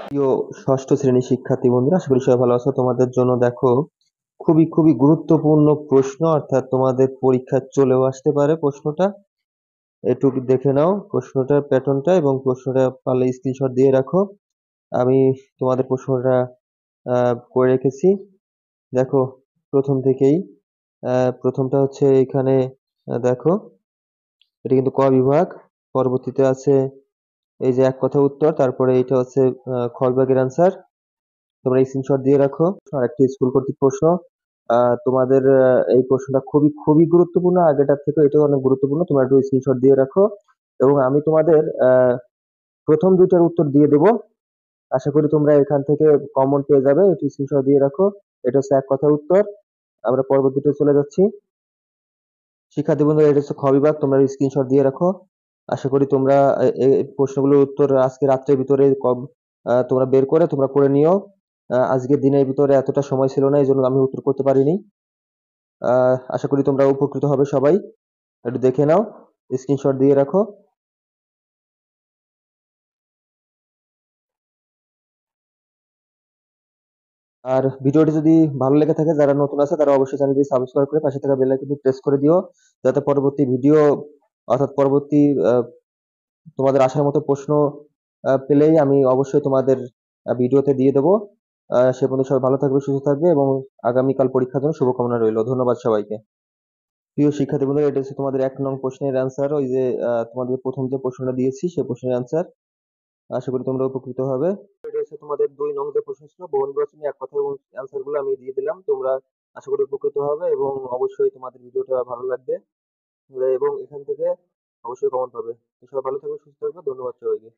প্রিয় ষষ্ঠ শ্রেণীর শিক্ষার্থী বন্ধুরা, আশা করি সবাই ভালো আছো। তোমাদের জন্য দেখো খুবই খুবই গুরুত্বপূর্ণ প্রশ্ন, অর্থাৎ তোমাদের পরীক্ষা চলেও আসতে পারে প্রশ্নটা। একটু দেখে নাও প্রশ্নটার প্যাটার্নটা এবং প্রশ্নটা পারলে স্ক্রিনশট দিয়ে রাখো। আমি তোমাদের প্রশ্নটা করে রেখেছি। দেখো প্রথম থেকেই প্রথমটা হচ্ছে এখানে। দেখো এটা কিন্তু ক বিভাগ। পরবর্তীতে আছে এই যে এক কথা উত্তর, তারপরে এটা হচ্ছে খ বিভাগের অ্যান্সার। তোমরা স্ক্রিনশট দিয়ে রাখো। আরেকটি স্কুল কর্তৃক প্রশ্ন। তোমাদের এই প্রশ্নটা খুবই খুবই গুরুত্বপূর্ণ, আগেটার থেকে এটাও অনেক গুরুত্বপূর্ণ। তোমরা একটু স্ক্রিনশট দিয়ে রাখো এবং আমি তোমাদের প্রথম দুইটার উত্তর দিয়ে দেবো। আশা করি তোমরা এখান থেকে কমন পেয়ে যাবে। একটু স্ক্রিনশট দিয়ে রাখো। এটা হচ্ছে এক কথা উত্তর। আমরা পরবর্তীতে চলে যাচ্ছি। শিক্ষার্থী বন্ধুরা, এটা হচ্ছে খ বিভাগ। তোমরা স্ক্রিনশট দিয়ে রাখো। আশা করি তোমরা এই প্রশ্নগুলোর উত্তর আজকে রাত্রের ভিতরে তোমরা বের করে তোমরা করে নিও। আজকের দিনের ভিতরে এতটা সময় ছিল না, এই জন্য আমি উত্তর করতে পারিনি। আশা করি তোমরা উপকৃত হবে সবাই। একটু দেখে নাও, স্ক্রিনশট দিয়ে রাখো। আর ভিডিওটি যদি ভালো লেগে থাকে, যারা নতুন আছে তারা অবশ্যই চ্যানেলটি সাবস্ক্রাইব করে পাশে থাকা বেল আইকনটি প্রেস করে দিও, যাতে পরবর্তী ভিডিও অর্থাৎ পরবর্তী তোমাদের আসার মতো প্রশ্ন পেলেই আমি অবশ্যই তোমাদের ভিডিওতে দিয়ে দেবো। সে পর্যন্ত সবাই ভালো থাকবে, সুস্থ থাকবে এবং আগামীকাল পরীক্ষার জন্য শুভকামনা রইল। ধন্যবাদ সবাইকে। প্রিয় শিক্ষার্থী বন্ধুরা, এটা হচ্ছে তোমাদের ১ নং প্রশ্নের অ্যান্সার। ওই যে তোমাদের প্রথম যে প্রশ্নটা দিয়েছি সেই প্রশ্নের অ্যান্সার। আশা করি তোমরা উপকৃত হবে। এটা হচ্ছে তোমাদের ২ নং যে প্রশ্ন ছিল বহু নির্বাচনী এক কথায় অ্যান্সার গুলো আমি দিয়ে দিলাম। তোমরা আশা করি উপকৃত হবে এবং অবশ্যই তোমাদের ভিডিওটা ভালো লাগবে এবং এখান থেকে অবশ্যই কমন পাবে। তো সবাই ভালো থাকবে, সুস্থ থাকবে। ধন্যবাদ সবাইকে।